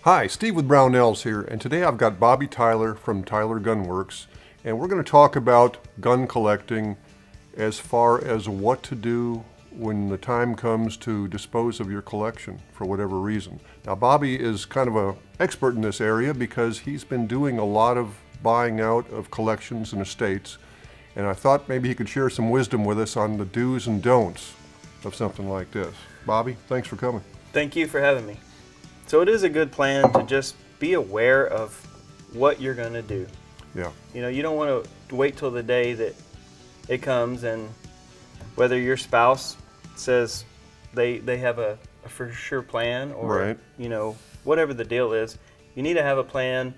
Hi, Steve with Brownells here, and today I've got Bobby Tyler from Tyler Gun Works, and we're going to talk about gun collecting as far as what to do when the time comes to dispose of your collection for whatever reason. Now, Bobby is kind of an expert in this area because he's been doing a lot of buying out of collections and estates, and I thought maybe he could share some wisdom with us on the do's and don'ts of something like this. Bobby, thanks for coming. Thank you for having me. So it is a good plan to just be aware of what you're going to do. Yeah. You know, you don't want to wait till the day that it comes, and whether your spouse says they have a for sure plan, or right, you know, whatever the deal is, you need to have a plan.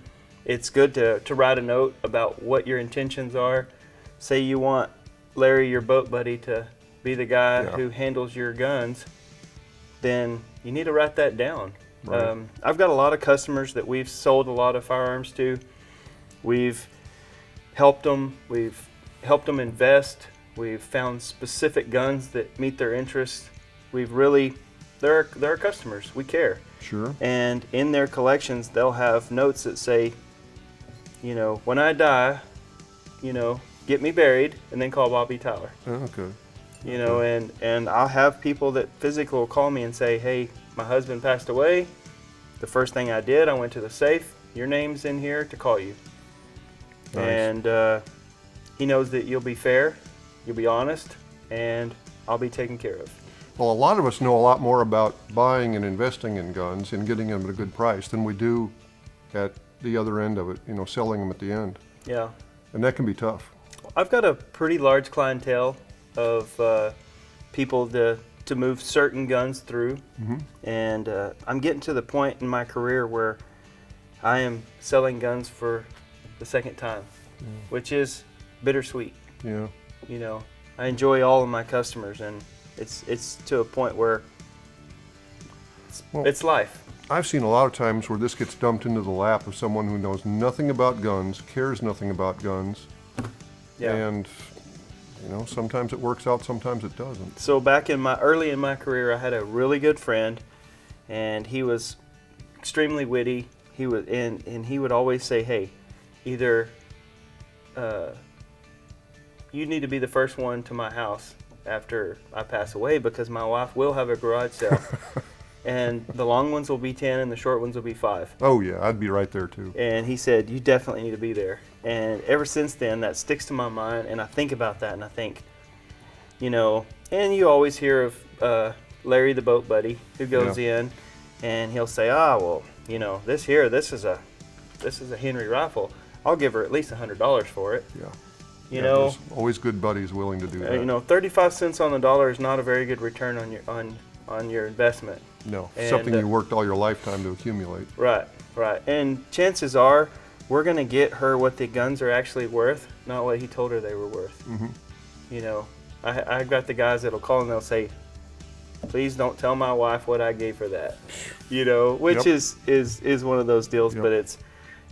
It's good to write a note about what your intentions are. Say you want Larry, your boat buddy, to be the guy who handles your guns, then you need to write that down. Right. I've got a lot of customers that we've sold a lot of firearms to. We've helped them invest. We've found specific guns that meet their interests. They're our customers. We care. Sure. And in their collections, they'll have notes that say, you know, when I die, you know, get me buried, and then call Bobby Tyler. Okay. You know, and I'll have people that physically will call me and say, hey, my husband passed away. The first thing I did, I went to the safe. Your name's in here to call you. Nice. And he knows that you'll be fair, you'll be honest, and I'll be taken care of. Well, a lot of us know a lot more about buying and investing in guns and getting them at a good price than we do at the other end of it, you know, selling them at the end. Yeah. And that can be tough. I've got a pretty large clientele of people to move certain guns through. Mm-hmm. And I'm getting to the point in my career where I am selling guns for the second time, which is bittersweet. Yeah. You know, I enjoy all of my customers, and it's to a point where it's life. I've seen a lot of times where this gets dumped into the lap of someone who knows nothing about guns, cares nothing about guns, and you know, sometimes it works out, sometimes it doesn't. So back early in my career, I had a really good friend, and he was extremely witty. He was and he would always say, "Hey, either you need to be the first one to my house after I pass away, because my wife will have a garage sale, and the long ones will be 10 and the short ones will be 5." Oh yeah, I'd be right there too. And he said, "You definitely need to be there." And ever since then, that sticks to my mind, and I think about that, and I think, you know, and you always hear of Larry the boat buddy who goes in, and he'll say, well, you know, this is a Henry rifle. I'll give her at least $100 for it. Yeah. You know, there's always good buddies willing to do that. You know, 35 cents on the dollar is not a very good return on your investment. No, And, something you worked all your lifetime to accumulate. Right. And chances are we're going to get her what the guns are actually worth, not what he told her they were worth. Mm-hmm. You know, I've got the guys that'll call and they'll say, "Please don't tell my wife what I gave for that." You know, which is one of those deals, but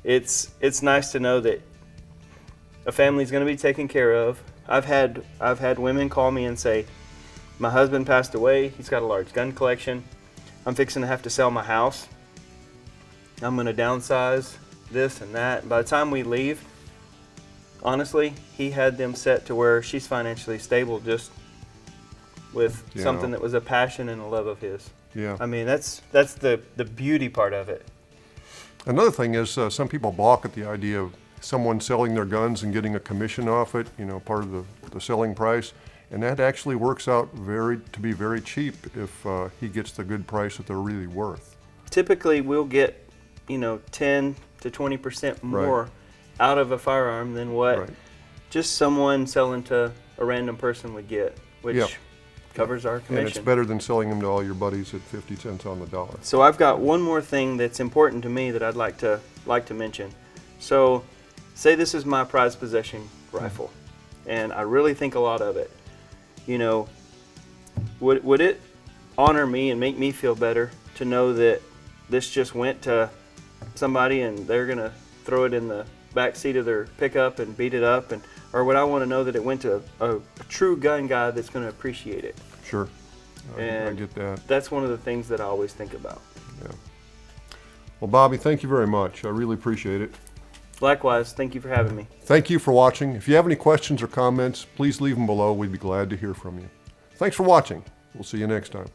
it's nice to know that a family's going to be taken care of. I've had women call me and say, "My husband passed away. He's got a large gun collection. I'm fixing to have to sell my house. I'm going to downsize this and that." By the time we leave, honestly, he had them set to where she's financially stable, just with something that was a passion and a love of his. Yeah. I mean, that's the beauty part of it. Another thing is some people balk at the idea of someone selling their guns and getting a commission off it, you know, part of the selling price. And that actually works out to be very cheap if he gets the good price that they're really worth. Typically, we'll get, you know, 10 to 20% more out of a firearm than what just someone selling to a random person would get, which covers our commission. And it's better than selling them to all your buddies at 50 cents on the dollar. So I've got one more thing that's important to me that I'd like to mention. So, say this is my prized possession rifle, and I really think a lot of it. You know, would it honor me and make me feel better to know that this just went to somebody and they're going to throw it in the back seat of their pickup and beat it up, or would I want to know that it went to a true gun guy that's going to appreciate it? Sure. I And get that. that's one of the things that I always think about. Yeah. Well, Bobby, thank you very much. I really appreciate it. Likewise, thank you for having me. Thank you for watching. If you have any questions or comments, please leave them below. We'd be glad to hear from you. Thanks for watching. We'll see you next time.